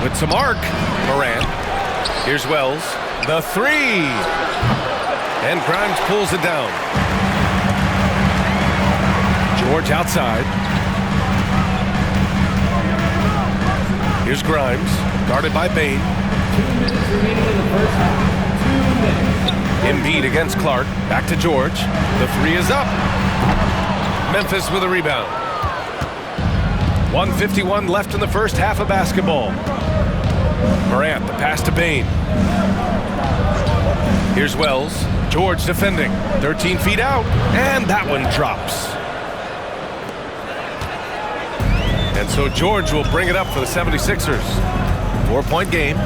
with some arc. Morant. Here's Wells. The three. And Grimes pulls it down. George outside. Here's Grimes, guarded by Bain. 2 minutes remaining in the first half. 2 minutes. Embiid against Clark. Back to George. The three is up. Memphis with a rebound. 1:51 left in the first half of basketball. Morant, the pass to Bain. Here's Wells. George defending. 13 feet out. And that one drops. And so George will bring it up for the 76ers. 4-point game.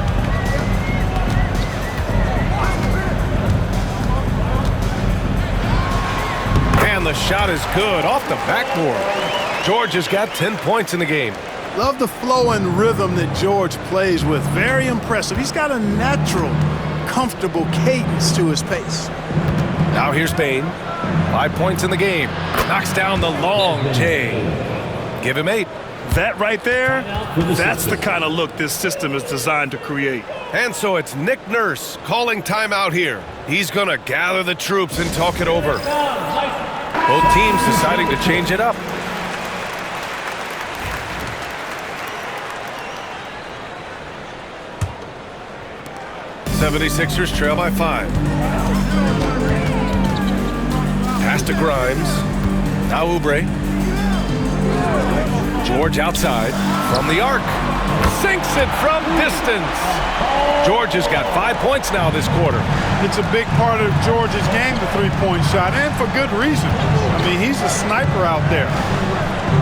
And the shot is good off the backboard. George has got 10 points in the game. Love the flow and rhythm that George plays with. Very impressive. He's got a natural, comfortable cadence to his pace. Now here's Bain. 5 points in the game. Knocks down the long J. Give him 8. That right there, that's the kind of look this system is designed to create. And so it's Nick Nurse calling timeout here. He's going to gather the troops and talk it over. Both teams deciding to change it up. '76ers trail by 5. Pass to Grimes. Now Oubre. George outside from the arc. Sinks it from distance. George has got 5 points now this quarter. It's a big part of George's game, the three-point shot, and for good reason. I mean, he's a sniper out there.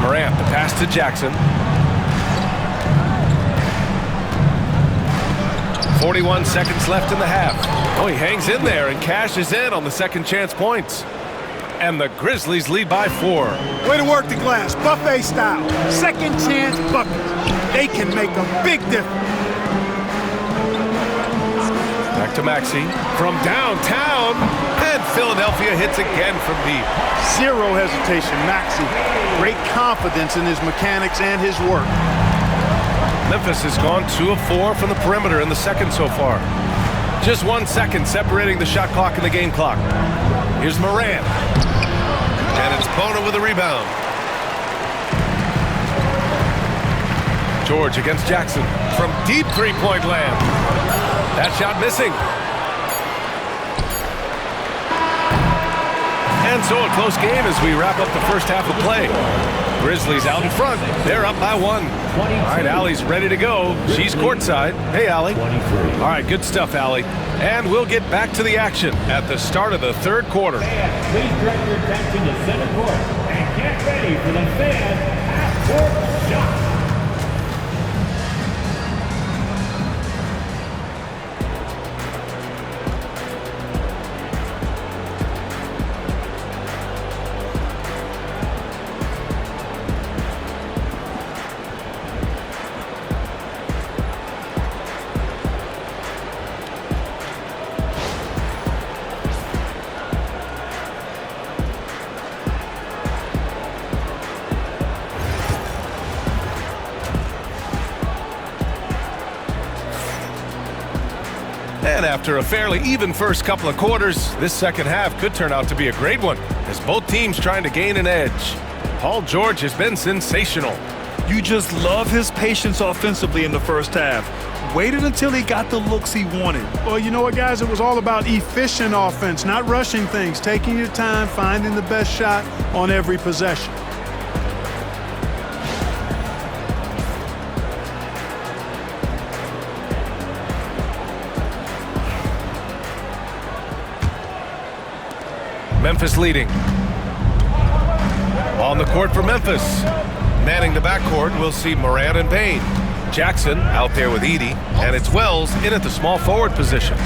Morant, the pass to Jackson. 41 seconds left in the half. Oh, he hangs in there and cashes in on the second chance points. And the Grizzlies lead by 4. Way to work the glass, buffet style. Second chance buckets. They can make a big difference. Back to Maxey from downtown. And Philadelphia hits again from deep. Zero hesitation, Maxey. Great confidence in his mechanics and his work. Memphis has gone 2 of 4 from the perimeter in the second so far. Just 1 second separating the shot clock and the game clock. Here's Morant. And it's Bona with a rebound. George against Jackson from deep three-point land. That shot missing. And so a close game as we wrap up the first half of play. Grizzlies out in front. They're up by 1. All right, Allie's ready to go. She's courtside. Hey, Allie. All right, good stuff, Allie. And we'll get back to the action at the start of the third quarter. Fans, please direct your attention to center court and get ready for the fan half-court shot. And after a fairly even first couple of quarters, this second half could turn out to be a great one, as both teams trying to gain an edge. Paul George has been sensational. You just love his patience offensively in the first half. Waited until he got the looks he wanted. Well, you know what, guys? It was all about efficient offense, not rushing things, taking your time, finding the best shot on every possession. Memphis leading. On the court for Memphis. Manning the backcourt, we'll see Morant and Bain. Jackson out there with Edie, and it's Wells in at the small forward position.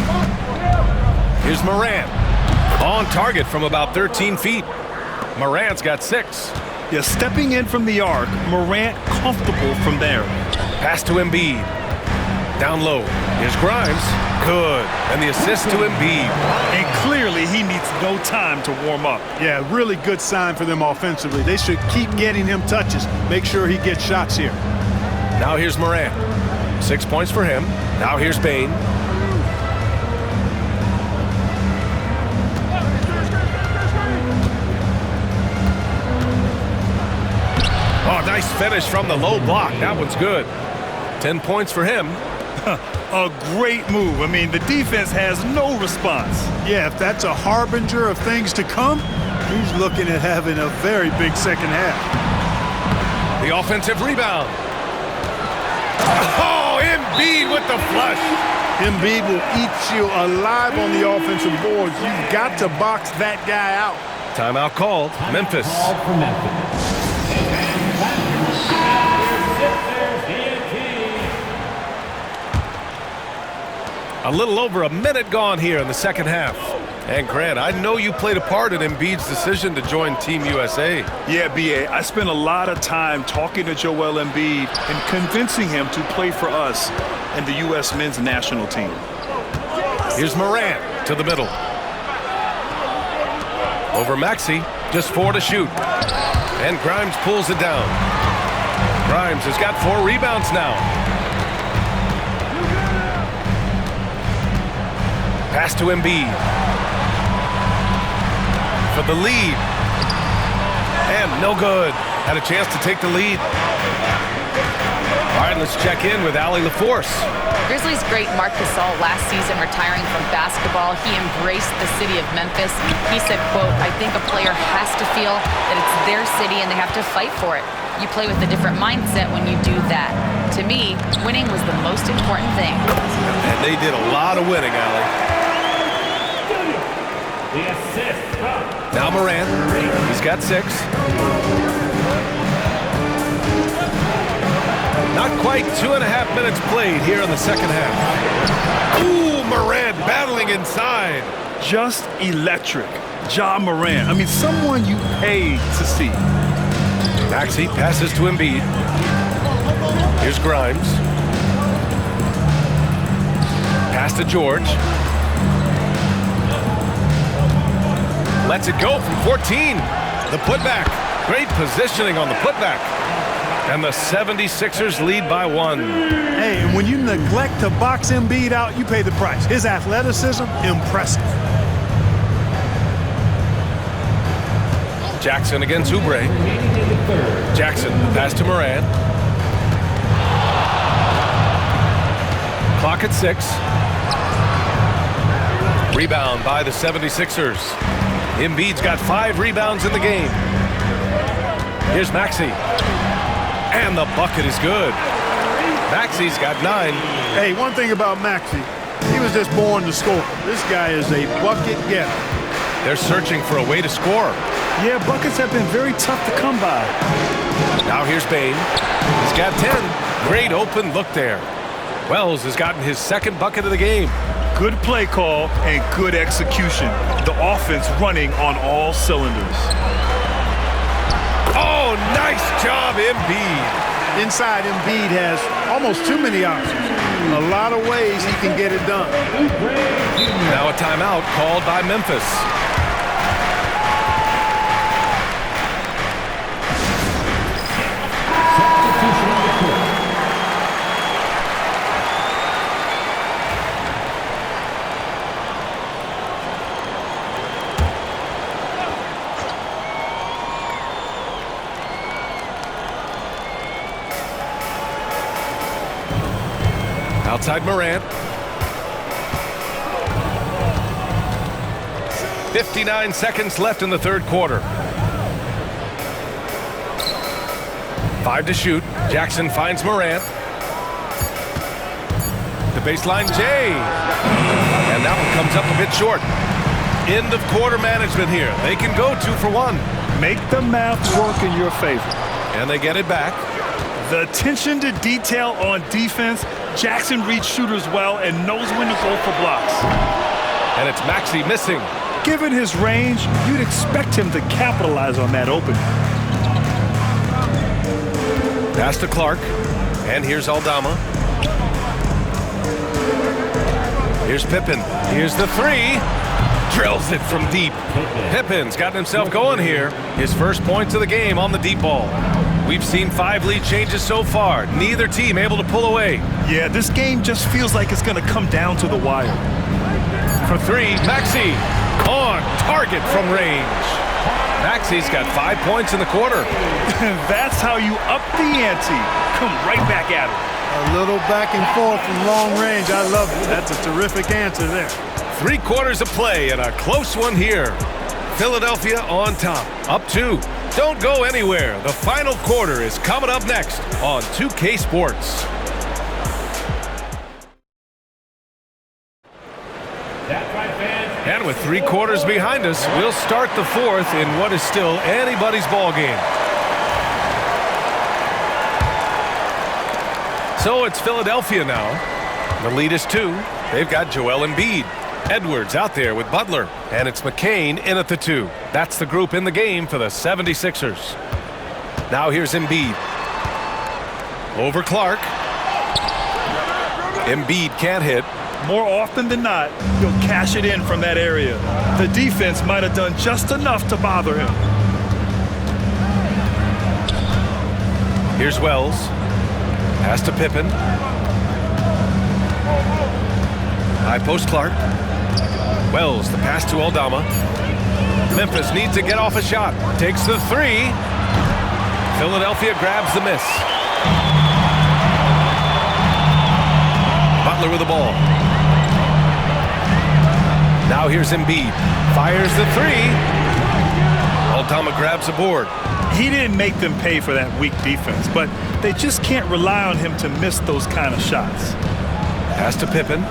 Here's Morant. On target from about 13 feet. Morant's got 6. Yeah, stepping in from the arc, Morant comfortable from there. Pass to Embiid. Down low. Here's Grimes. Good. And the assist to Embiid. And clearly he needs no time to warm up. Yeah, really good sign for them offensively. They should keep getting him touches. Make sure he gets shots here. Now here's Morant. 6 points for him. Now here's Bain. Oh, nice finish from the low block. That one's good. 10 points for him. A great move. I mean, the defense has no response. Yeah, if that's a harbinger of things to come, he's looking at having a very big second half. The offensive rebound. Oh, Embiid with the flush. Embiid will eat you alive on the offensive boards. You've got to box that guy out. Timeout called. Memphis. Called for Memphis. A little over a minute gone here in the second half. And Grant, I know you played a part in Embiid's decision to join Team USA. Yeah, B.A., I spent a lot of time talking to Joel Embiid and convincing him to play for us and the U.S. men's national team. Here's Morant to the middle. Over Maxey, just 4 to shoot. And Grimes pulls it down. Grimes has got 4 rebounds now. Pass to Embiid. For the lead. And no good. Had a chance to take the lead. All right, let's check in with Allie LaForce. Grizzlies great Marc Gasol last season retiring from basketball. He embraced the city of Memphis. He said, quote, "I think a player has to feel that it's their city and they have to fight for it. You play with a different mindset when you do that. To me, winning was the most important thing." And they did a lot of winning, Allie. The assist from Now Morant. He's got 6. Not quite 2.5 minutes played here in the second half. Ooh, Morant battling inside. Just electric. Ja Morant. I mean, someone you paid to see. Maxey passes to Embiid. Here's Grimes. Pass to George. Lets it go from 14. The putback. Great positioning on the putback. And the 76ers lead by 1. Hey, and when you neglect to box Embiid out, you pay the price. His athleticism, impressive. Jackson against Oubre. Jackson, pass to Morant. Clock at 6. Rebound by the 76ers. Embiid's got 5 rebounds in the game. Here's Maxey. And the bucket is good. Maxey's got 9. Hey, one thing about Maxey, he was just born to score. This guy is a bucket getter. They're searching for a way to score. Yeah, buckets have been very tough to come by. Now here's Bain. He's got 10. Great open look there. Wells has gotten his 2nd bucket of the game. Good play call and good execution. The offense running on all cylinders. Oh, nice job, Embiid. Inside, Embiid has almost too many options. A lot of ways he can get it done. Now a timeout called by Memphis. Outside Morant. 59 seconds left in the 3rd quarter. 5 to shoot. Jackson finds Morant. The baseline J. And that one comes up a bit short. End of quarter management here. They can go 2 for 1. Make the math work in your favor. And they get it back. The attention to detail on defense. Jackson reads shooters well and knows when to go for blocks. And it's Maxey missing. Given his range, you'd expect him to capitalize on that opening. Pass to Clark. And here's Aldama. Here's Pippen. Here's the 3. Drills it from deep. Pippen's gotten himself going here. His first points of the game on the deep ball. We've seen 5 lead changes so far. Neither team able to pull away. Yeah, this game just feels like it's going to come down to the wire. For 3, Maxi on target from range. Maxi's got 5 points in the quarter. That's how you up the ante. Come right back at it. A little back and forth from long range. I love it. That's a terrific answer there. 3 quarters of play and a close one here. Philadelphia on top, up 2. Don't go anywhere. The final quarter is coming up next on 2K Sports. That's right, fans. And with 3 quarters behind us, we'll start the 4th in what is still anybody's ball game. So it's Philadelphia now. The lead is 2. They've got Joel Embiid. Edwards out there with Butler, and it's McCain in at the 2. That's the group in the game for the 76ers. Now here's Embiid. Over Clark. Embiid can't hit. More often than not, he'll cash it in from that area. The defense might have done just enough to bother him. Here's Wells. Pass to Pippen. High post Clark. Wells, the pass to Aldama. Memphis needs to get off a shot. Takes the 3. Philadelphia grabs the miss. Butler with the ball. Now here's Embiid. Fires the 3. Aldama grabs the board. He didn't make them pay for that weak defense, but they just can't rely on him to miss those kind of shots. Pass to Pippen.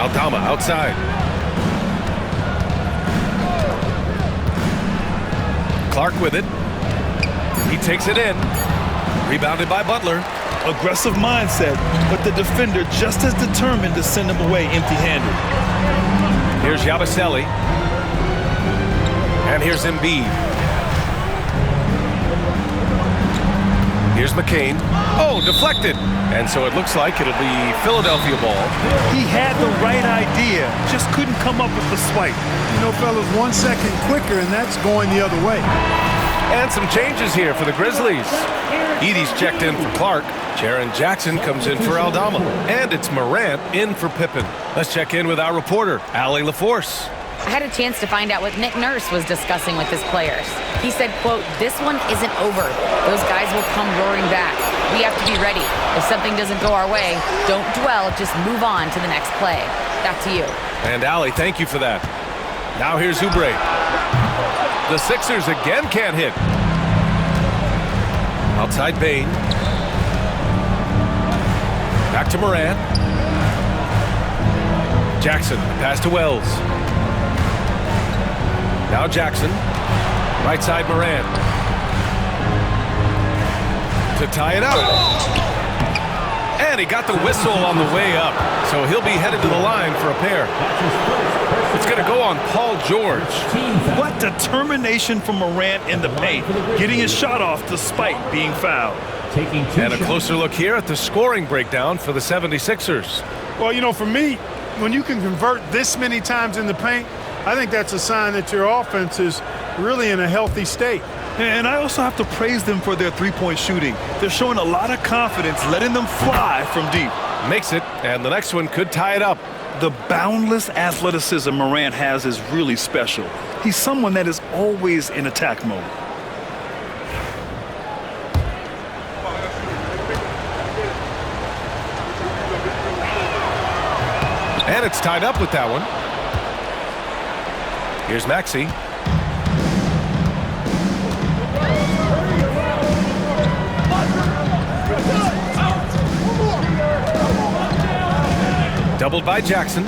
Aldama outside. Clark with it. He takes it in. Rebounded by Butler. Aggressive mindset, but the defender just as determined to send him away empty-handed. Here's Yabusele. And here's Embiid. Here's McCain. Oh, deflected. And so it looks like it'll be Philadelphia ball. He had the right idea, just couldn't come up with the swipe. You know, fellas, 1 second quicker, and that's going the other way. And some changes here for the Grizzlies. Edey's checked in for Clark. Jaren Jackson comes in for Aldama. And it's Morant in for Pippen. Let's check in with our reporter, Allie LaForce. I had a chance to find out what Nick Nurse was discussing with his players. He said, quote, "This one isn't over. Those guys will come roaring back. We have to be ready. If something doesn't go our way, don't dwell, just move on to the next play." Back to you. And Allie, thank you for that. Now here's Oubre. The Sixers again can't hit. Outside Bain. Back to Morant. Jackson, pass to Wells. Now Jackson. Right side Morant. To tie it up. And he got the whistle on the way up. So he'll be headed to the line for a pair. It's going to go on Paul George. What determination from Morant in the paint, getting his shot off despite being fouled. And a closer look here at the scoring breakdown for the 76ers. Well, you know, for me, when you can convert this many times in the paint, I think that's a sign that your offense is really in a healthy state. And I also have to praise them for their three-point shooting. They're showing a lot of confidence, letting them fly from deep. Makes it, and the next one could tie it up. The boundless athleticism Morant has is really special. He's someone that is always in attack mode. And it's tied up with that one. Here's Maxi. Doubled by Jackson.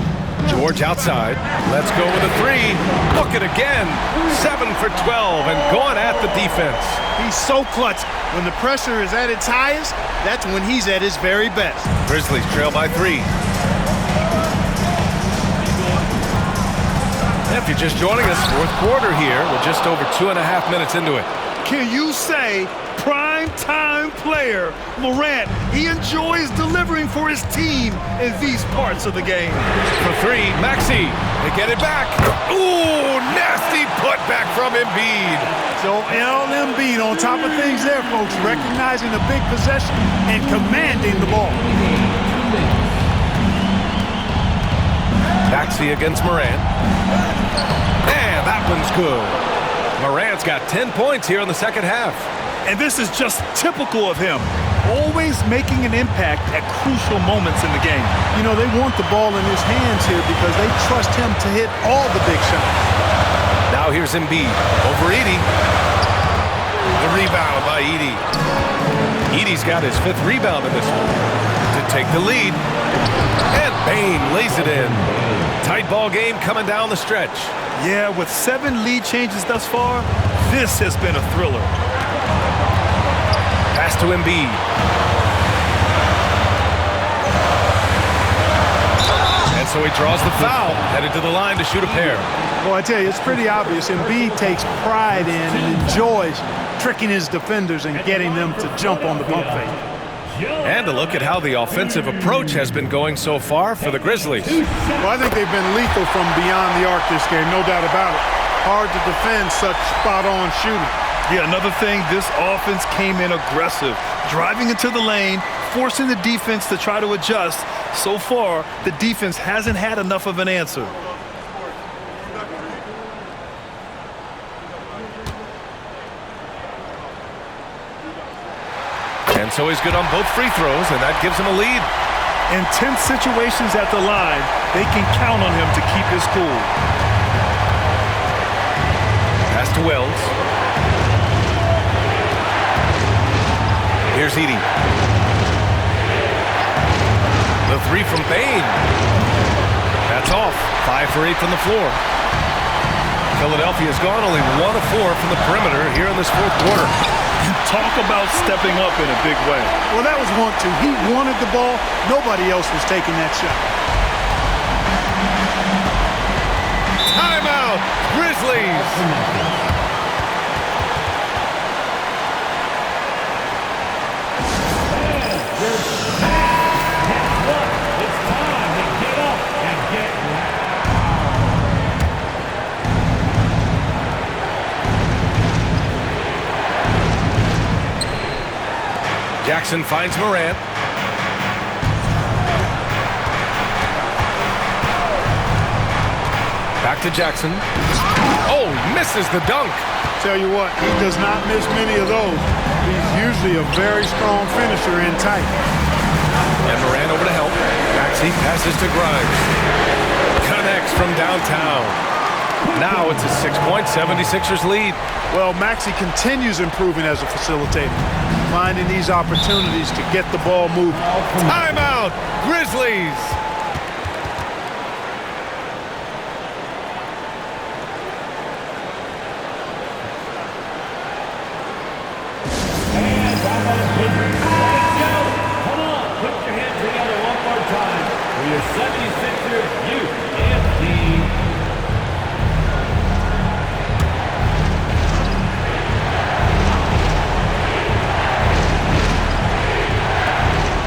George outside. Let's go with a 3. Look it again. 7 for 12 and going at the defense. He's so clutch. When the pressure is at its highest, that's when he's at his very best. Grizzlies trail by 3. If you're just joining us, fourth quarter here. We're just over 2.5 minutes into it. Can you say prime time player, Morant, he enjoys delivering for his team in these parts of the game. For three, Maxey. They get it back. Ooh, nasty putback from Embiid. Joel Embiid on top of things there, folks, recognizing the big possession and commanding the ball. Maxey against Morant. And that one's good. Morant's got 10 points here in the second half. And this is just typical of him, always making an impact at crucial moments in the game. You know, they want the ball in his hands here because they trust him to hit all the big shots. Now here's Embiid over Edey. The rebound by Edey. Edey's got his 5th rebound in this one to take the lead. And Bane lays it in. Tight ball game coming down the stretch. Yeah, with 7 lead changes thus far, this has been a thriller. Pass to Embiid. And so he draws the foul, headed to the line to shoot a pair. Well, I tell you, it's pretty obvious. Embiid takes pride in and enjoys tricking his defenders and getting them to jump on the pump fake. And a look at how the offensive approach has been going so far for the Grizzlies. Well, I think they've been lethal from beyond the arc this game, no doubt about it. Hard to defend such spot-on shooting. Yeah, another thing, this offense came in aggressive, driving into the lane, forcing the defense to try to adjust. So far, the defense hasn't had enough of an answer. And so he's good on both free throws, and that gives him a lead. In tense situations at the line, they can count on him to keep his cool. Pass to Wells. Here's Edey. The 3 from Bane. That's off. 5 for 8 from the floor. Philadelphia's gone only 1 of 4 from the perimeter here in this 4th quarter. Talk about stepping up in a big way. Well, that was 1-2. He wanted the ball. Nobody else was taking that shot. Timeout, Grizzlies. Jackson finds Morant. Back to Jackson. Oh, misses the dunk. Tell you what, he does not miss many of those. He's usually a very strong finisher in tight. And Morant over to help. Maxey passes to Grimes. Connects from downtown. Now it's a 6-point 76ers lead. Well, Maxey continues improving as a facilitator, finding these opportunities to get the ball moving. Timeout, Grizzlies. Come on, put your hands together one more time for your 76ers UHD.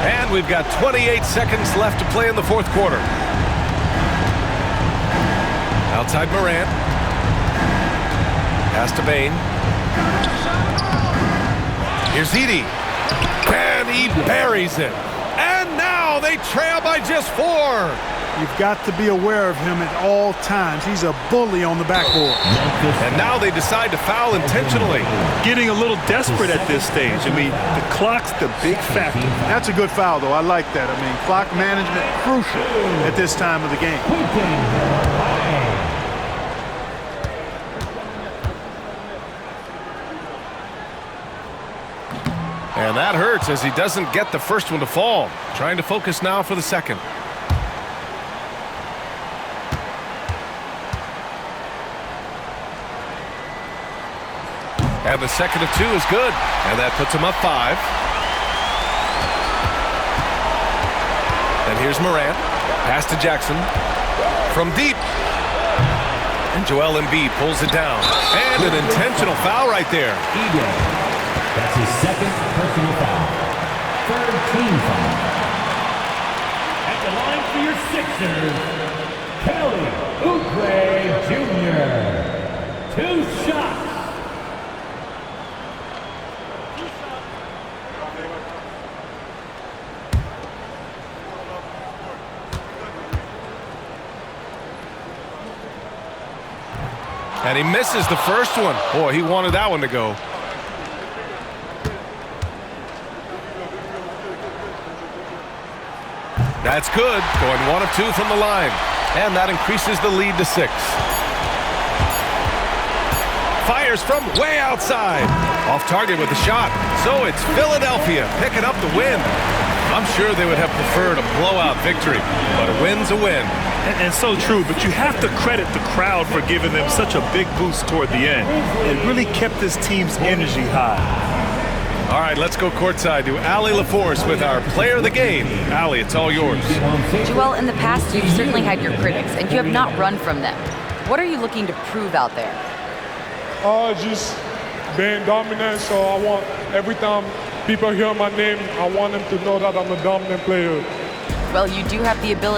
And we've got 28 seconds left to play in the 4th quarter. Outside Morant. Pass to Bane. Here's Edey. And he buries it. And now they trail by just 4. You've got to be aware of him at all times. He's a bully on the backboard. And now they decide to foul intentionally. Getting a little desperate at this stage. I mean, the clock's the big factor. That's a good foul, though. I like that. I mean, clock management crucial at this time of the game. And that hurts as he doesn't get the first one to fall. Trying to focus now for the second. And the second of 2 is good. And that puts him up 5. And here's Morant. Pass to Jackson. From deep. And Joel Embiid pulls it down. And an intentional foul right there. That's his second personal foul. team foul. At the line for your Sixers, Kelly Oubre Jr. 2 shots. And he misses the first one. Boy, he wanted that one to go. That's good. Going 1 of 2 from the line. And that increases the lead to 6. Fires from way outside. Off target with the shot. So it's Philadelphia picking up the win. I'm sure they would have preferred a blowout victory, but a win's a win. And so true, but you have to credit the crowd for giving them such a big boost toward the end. It really kept this team's energy high. All right, let's go courtside to Allie LaForce with our player of the game. Allie, it's all yours. Joel, in the past, you've certainly had your critics, and you have not run from them. What are you looking to prove out there? Just being dominant, so I want every time people hear my name, I want them to know that I'm a dominant player. Well, you do have the ability